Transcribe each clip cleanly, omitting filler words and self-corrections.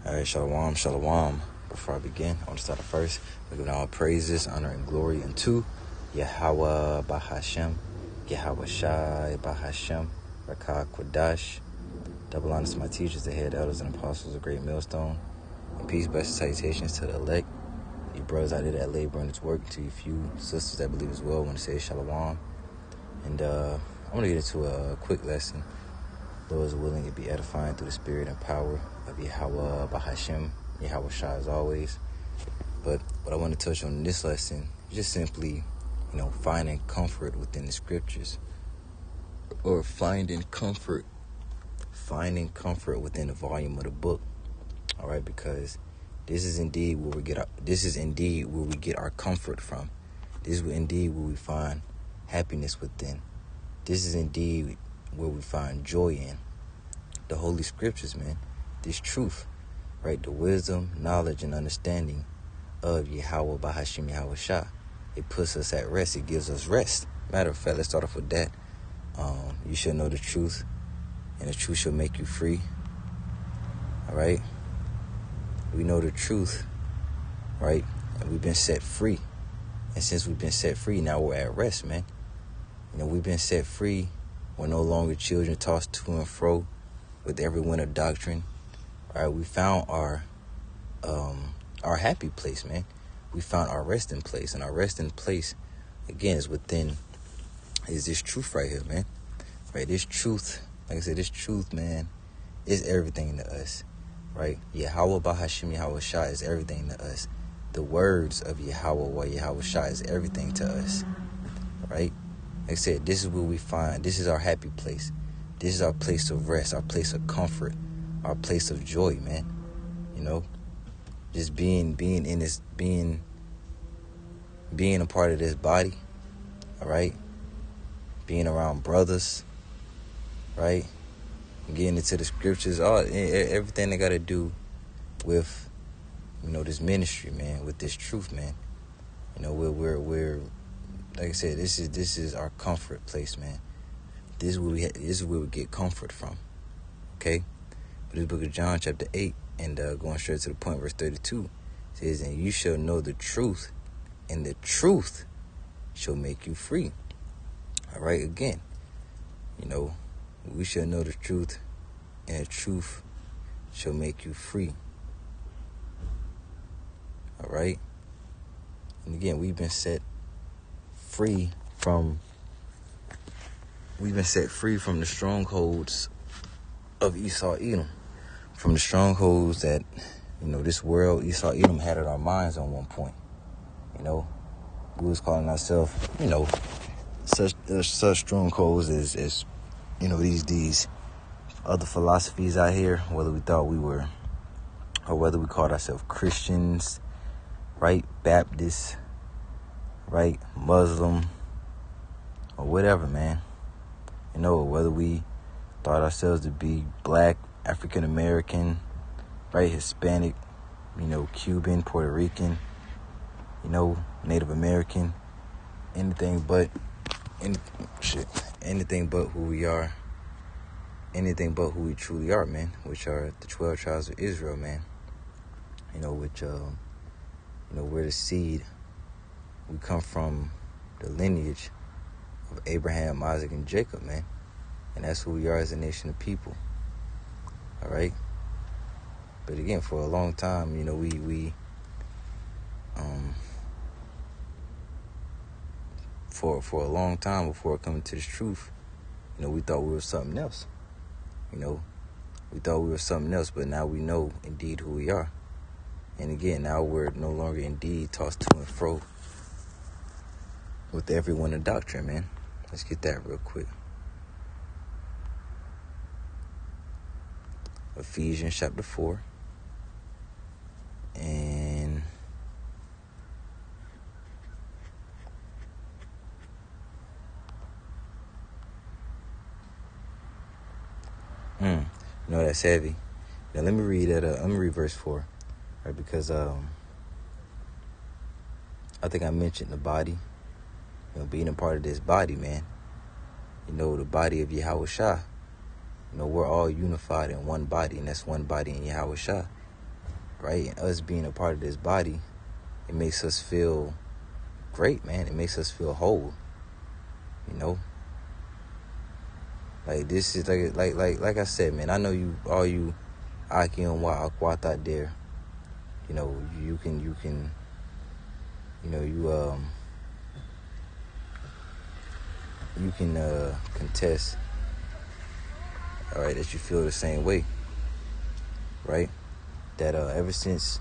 All right, shalom, shalom. Before I begin, I want to start off first. We give all praises, honor, and glory unto Yahweh Bahashem, Yahweh Shai Bahashem, Rakah Quadash. Double honors to my teachers, the head elders and apostles of Great Millstone. And peace, blessed salutations to the elect. You brothers out there that labor in its work, to you few sisters that believe as well. I want to say shalom. And I want to get into a quick lesson. Lord is willing to be edifying through the spirit and power of Yahweh Bahashem, Yahweh Shah as always. But what I want to touch on in this lesson is just simply, finding comfort within the scriptures, or finding comfort within the volume of the book. All right, because this is indeed where we get our comfort from. This is indeed where we find happiness within. This is indeed where we find joy in. The Holy Scriptures, man. This truth, right? The wisdom, knowledge, and understanding of Yahweh Bahashem Yahweh Shah. It puts us at rest. It gives us rest. Matter of fact, let's start off with that. You shall know the truth, and the truth shall make you free. All right? We know the truth, right? And we've been set free. And since we've been set free, now we're at rest, man. We've been set free. We're no longer children tossed to and fro with every wind of doctrine. All right, we found our happy place, man. We found our resting place, and our resting place, again, is this truth right here, man. Right, this truth, like I said, this truth, man, is everything to us. Right, Yahweh Bahashem Yahweh Shah is everything to us. The words of Yahweh Yahweh Shah is everything to us. Right. Like I said, this is where we find, this is our happy place. This is our place of rest, our place of comfort, our place of joy, man. Just being in this, being a part of this body, all right? Being around brothers, right? Getting into the scriptures, everything they got to do with, this ministry, man, with this truth, man. We're like I said, this is our comfort place, man. This is where we get comfort from. Okay? But this book of John, chapter 8, and going straight to the point, verse 32, says, "And you shall know the truth, and the truth shall make you free." All right, again, we shall know the truth, and the truth shall make you free. All right? And again, we've been set free from the strongholds of Esau Edom, from the strongholds that this world, Esau Edom, had at our minds on one point. We was calling ourselves such strongholds as these other philosophies out here, whether we thought we were, or whether we called ourselves Christians, right, Baptists, right, Muslim, or whatever, man. Whether we thought ourselves to be black, African American, right, Hispanic, Cuban, Puerto Rican, Native American, anything but who we are, anything but who we truly are, man, which are the 12 tribes of Israel, man. We're the seed. We come from the lineage of Abraham, Isaac, and Jacob, man. And that's who we are as a nation of people. All right? But again, for a long time, for a long time before coming to this truth, we thought we were something else. We thought we were something else, but now we know indeed who we are. And again, now we're no longer indeed tossed to and fro with every wind of doctrine, man. Let's get that real quick. Ephesians chapter 4. And that's heavy. Now let me read that. Let me read verse 4, right? Because I think I mentioned the body, being a part of this body, man. The body of Yahweh Shah. We're all unified in one body, and that's one body in Yahweh Shah. right? And us being a part of this body, it makes us feel great, man. It makes us feel whole, you know? Like, this is like I said, man, I know you, all you Aki and Akwat out there, you know, you can, you know, you can contest, all right, that you feel the same way, right? That ever since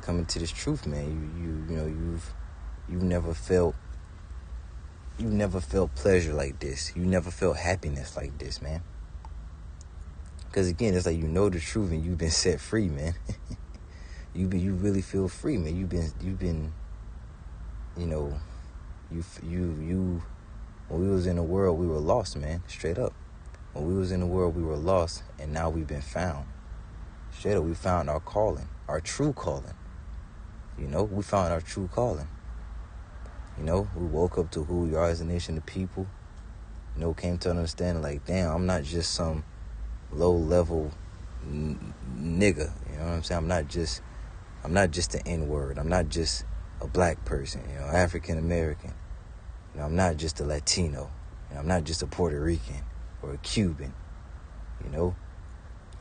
coming to this truth, man, you know, you've never felt pleasure like this. You never felt happiness like this, man. Because again, it's like, you know the truth and you've been set free, man. you really feel free, man. You've been, you know, you. When we was in the world, we were lost, man. Straight up. When we was in the world, we were lost, and now we've been found. Straight up, we found our calling, our true calling. You know, we found our true calling. You know, we woke up to who we are as a nation of people. You know, came to understand, like, damn, I'm not just some low-level nigga. You know what I'm saying? I'm not just an N-word. I'm not just a black person, you know, African-American. You know, I'm not just a Latino. You know, I'm not just a Puerto Rican or a Cuban. You know,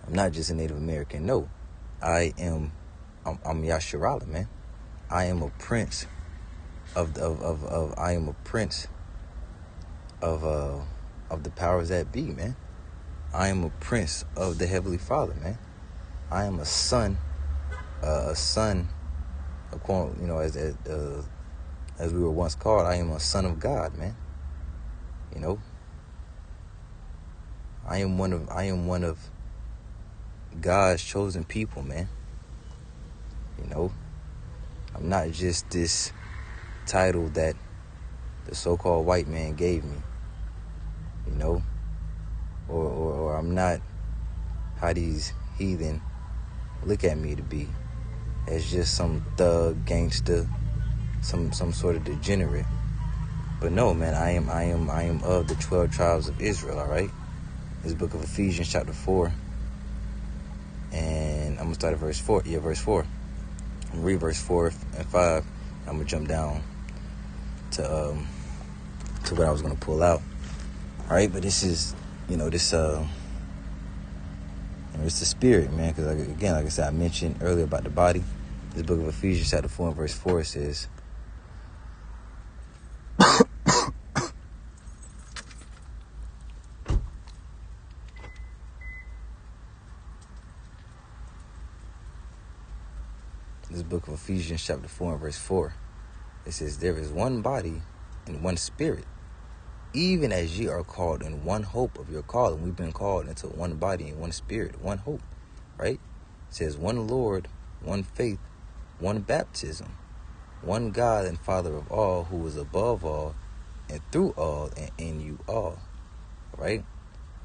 I'm not just a Native American. No, I'm Yasharala, man. I am a prince of the powers that be, man. I am a prince of the Heavenly Father, man. I am a son, you know, as we were once called. I am a son of God, man. You know, I am one of God's chosen people, man. You know, I'm not just this title that the so-called white man gave me. You know, or I'm not how these heathen look at me to be, as just some thug, gangster, some sort of degenerate. But no, man, I am of the 12 tribes of Israel, all right? This book of Ephesians chapter 4, and I'm gonna start at verse 4. Yeah, verse 4. I'm gonna read verse 4 and 5. I'm gonna jump down to what I was gonna pull out. All right, but this is, you know, this it's the spirit, man. Because again, like I said, I mentioned earlier about the body. This book of Ephesians chapter 4 and verse 4 says, this book of Ephesians chapter 4 and verse 4, it says, there is one body and one spirit, even as ye are called in one hope of your calling. We've been called into one body and one spirit, one hope, right? It says one Lord, one faith, one baptism, one God and Father of all, who is above all and through all and in you all, right?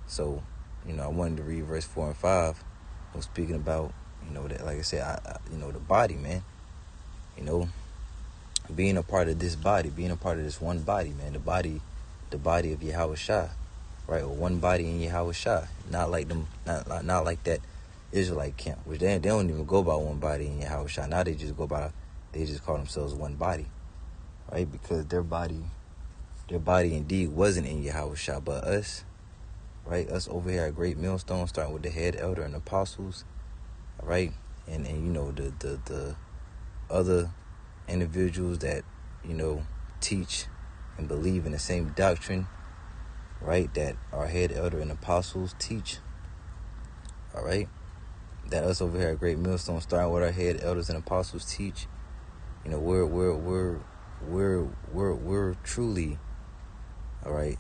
So, you know, I wanted to read verse 4 and 5. I was speaking about, you know, that, like I said, you know, the body, man. You know, being a part of this body, being a part of this one body, man. The body of Yahweh Shah, right? Or one body in Yahweh Shah. Not like them, not like that Israelite camp, which they don't even go by one body in Yahweh Shah. Now they just call themselves one body, right? Because their body indeed wasn't in Yahweh Shah, but us, right? Us over here at Great Millstone, starting with the head elder and apostles, right? And you know, the other individuals that, you know, teach and believe in the same doctrine, right, that our head elder and apostles teach, all right, that us over here at Great Millstone, starting with our head elders and apostles teach, you know, we're truly, all right,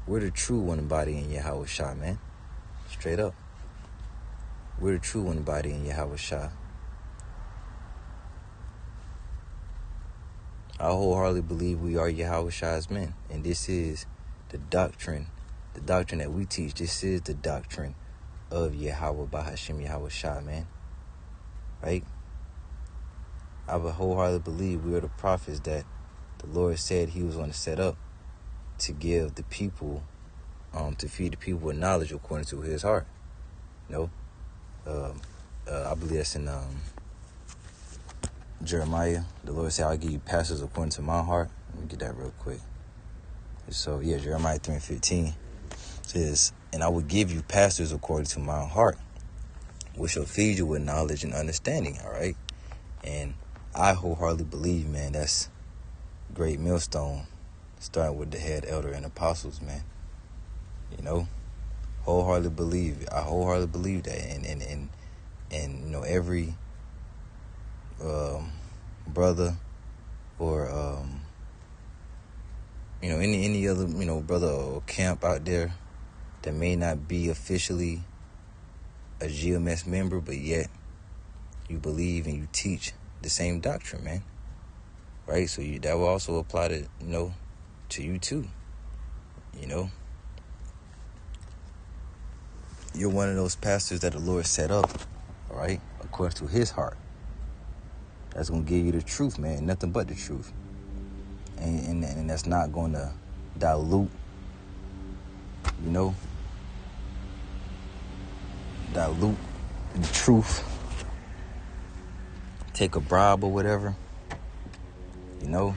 we're the true one body in Yahweh Shah, man. Straight up, we're the true one body in Yahweh Shah. I wholeheartedly believe we are Yahweh Shah's men. And this is the doctrine that we teach. This is the doctrine of Yahweh Bahashim Yahweh Shah, man. Right? I would wholeheartedly believe we are the prophets that the Lord said he was going to set up to give the people, to feed the people with knowledge according to his heart. You know? I believe that's in Jeremiah. The Lord said, I'll give you pastors according to my heart. Let me get that real quick. So, yeah, Jeremiah 3:15 says, and I will give you pastors according to my heart, which shall feed you with knowledge and understanding, all right? And I wholeheartedly believe, man, that's great millstone, starting with the head elder and apostles, man. You know, I wholeheartedly believe that. And you know, every brother or you know, any other, you know, brother or camp out there that may not be officially a GMS member, but yet you believe and you teach the same doctrine, man. Right? So that will also apply to, you know, to you too. You know, you're one of those pastors that the Lord set up, all right, according to his heart. That's going to give you the truth, man, nothing but the truth. And that's not going to dilute, you know, dilute the truth, take a bribe or whatever, you know.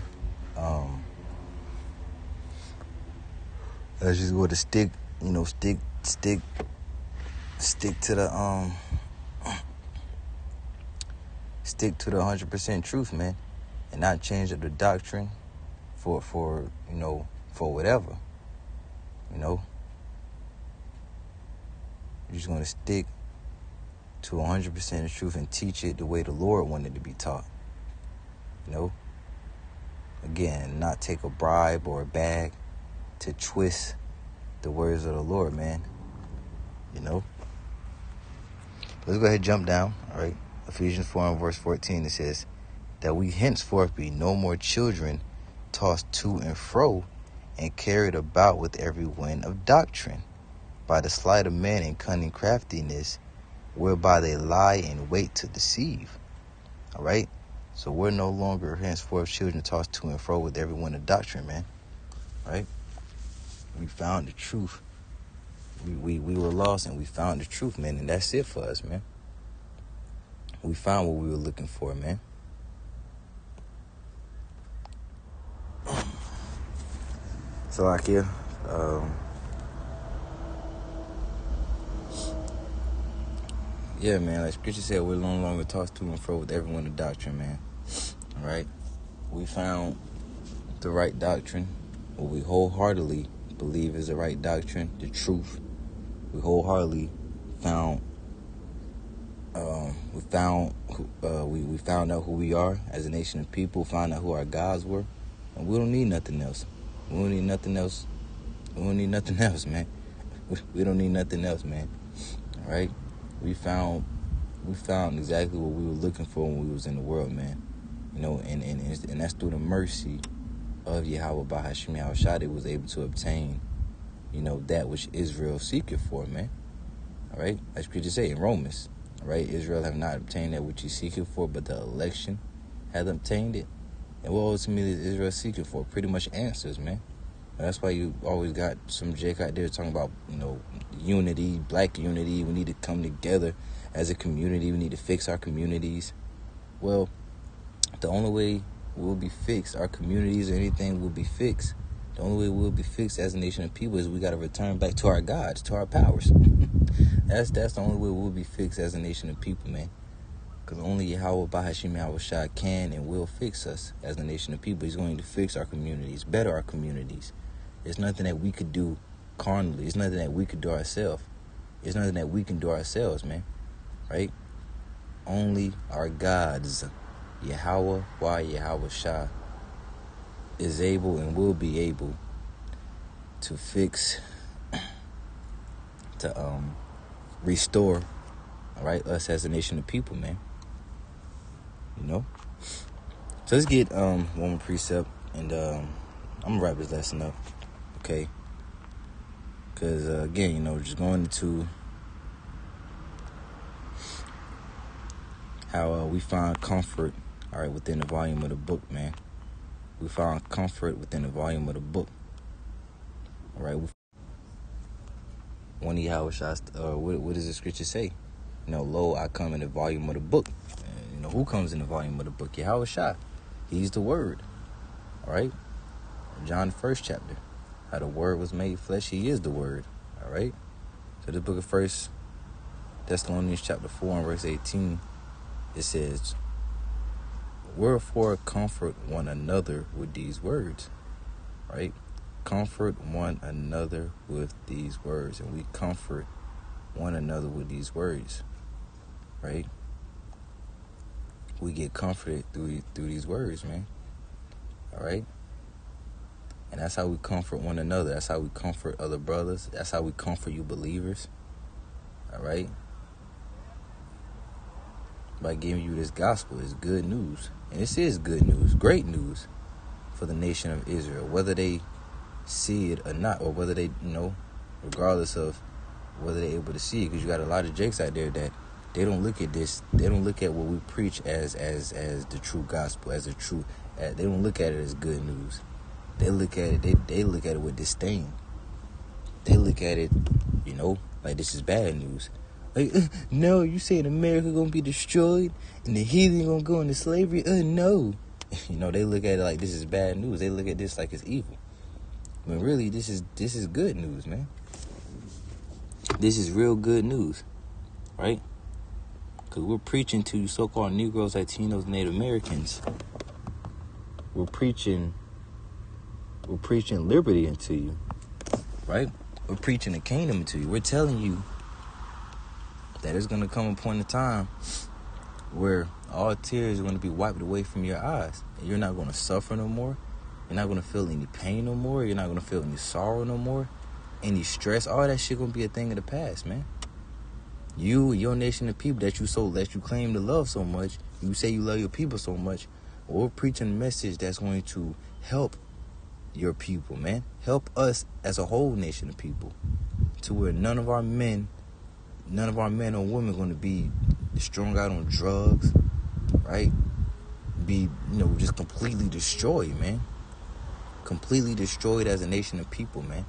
That's just going to stick to the stick to the 100% truth, man, and not change up the doctrine for you know, for whatever, you know. You're just going to stick to 100% of truth and teach it the way the Lord wanted it to be taught, you know. Again, not take a bribe or a bag to twist the words of the Lord, man, you know. Let's go ahead and jump down, all right. Ephesians 4 and verse 14, it says, that we henceforth be no more children, tossed to and fro, and carried about with every wind of doctrine, by the sleight of men and cunning craftiness, whereby they lie in wait to deceive. All right? So we're no longer henceforth children tossed to and fro with every wind of doctrine, man. All right? We found the truth. We were lost and we found the truth, man, and that's it for us, man. We found what we were looking for, man. So like here, yeah, man, like Scripture said, we're no longer tossed to and fro with everyone of doctrine, man. All right? We found the right doctrine, what we wholeheartedly believe is the right doctrine, the truth. We wholeheartedly found we found out who we are as a nation of people, found out who our gods were, and we don't need nothing else. We don't need nothing else. We don't need nothing else, man. We don't need nothing else, man. All right? We found exactly what we were looking for when we was in the world, man. You know, and that's through the mercy of Yahweh Bahashim Yahushua that was able to obtain, you know, that which Israel seeketh for, man. All right? As Scripture say in Romans, all right? Israel have not obtained that which he seeketh for, but the election hath obtained it. And what ultimately is Israel seeking for? Pretty much answers, man. And that's why you always got some Jake out there talking about, you know, unity, black unity. We need to come together as a community. We need to fix our communities. Well, the only way we'll be fixed, our communities or anything will be fixed, the only way we'll be fixed as a nation of people is we got to return back to our gods, to our powers. That's the only way we'll be fixed as a nation of people, man. Because only Yahweh Bahashim Yahushua can and will fix us as a nation of people. He's going to fix our communities, better our communities. There's nothing that we could do carnally. It's nothing that we could do ourselves. It's nothing that we can do ourselves, man. Right? Only our gods, Yahweh, Yahushua, is able and will be able to fix, to restore, all right, us as a nation of people, man. You know? So let's get one more precept, and I'm gonna wrap this lesson up, okay? Because again, you know, just going into how we find comfort, all right, within the volume of the book, man. We found comfort within the volume of the book. All right. One of Yahweh shots, what does the scripture say? Lo, I come in the volume of the book. Who comes in the volume of the book? Yahweh Shai. He's the Word. All right? John 1st chapter. How the Word was made flesh. He is the Word. All right? So the book of 1 Thessalonians chapter 4 and verse 18, it says, wherefore comfort one another with these words. Right? Comfort one another with these words. And we comfort one another with these words. Right? We get comforted through these words, man. All right? And that's how we comfort one another. That's how we comfort other brothers. That's how we comfort you believers. All right? By giving you this gospel. It's good news. And this is good news. Great news for the nation of Israel. Whether they see it or not. Or whether they, regardless of whether they're able to see it. Because you got a lot of jakes out there that they don't look at this. They don't look at what we preach as the true gospel, as the true. They don't look at it as good news. They look at it. They look at it with disdain. They look at it, like this is bad news. Like, no, you saying America gonna be destroyed and the heathen gonna go into slavery? No. They look at it like this is bad news. They look at this like it's evil. When really this is good news, man. This is real good news, right? Because we're preaching to so-called Negroes, Latinos, Native Americans. We're preaching liberty into you, right? We're preaching the kingdom to you. We're telling you that there's going to come a point in time where all tears are going to be wiped away from your eyes. And you're not going to suffer no more. You're not going to feel any pain no more. You're not going to feel any sorrow no more. Any stress. All that shit going to be a thing of the past, man. You, your nation of people that you claim to love so much, you say you love your people so much, we're preaching a message that's going to help your people, man. Help us as a whole nation of people to where none of our men or women going to be strung out on drugs, right? Be, just completely destroyed, man. Completely destroyed as a nation of people, man.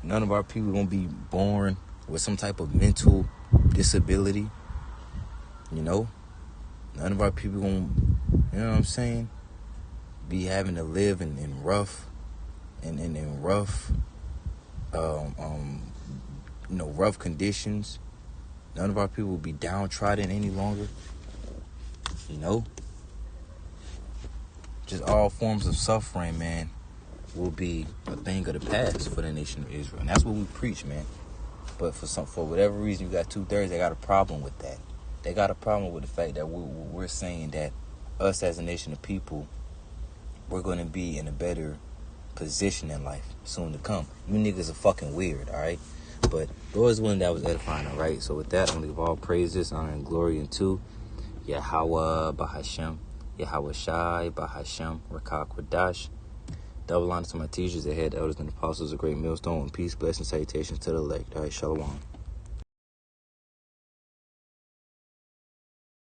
None of our people going to be born with some type of mental disability. None of our people going to, be having to live in rough rough conditions. None of our people will be downtrodden any longer. Just all forms of suffering, man, will be a thing of the past for the nation of Israel. And that's what we preach, man. But for whatever reason, you got 2/3, they got a problem with that. They got a problem with the fact that we're saying that us as a nation of people, we're going to be in a better position in life soon to come. You niggas are fucking weird, all right? But Lord is one that was edifying, all right? So with that, I'm going to give all praises, honor, and glory unto Yahweh Bahashem, Yahweh Shai Bahashem, Rakak Radash. Double honor to my teachers, the head elders, and apostles, a great millstone, and peace, blessing, salutations to the elect. All right, shalom.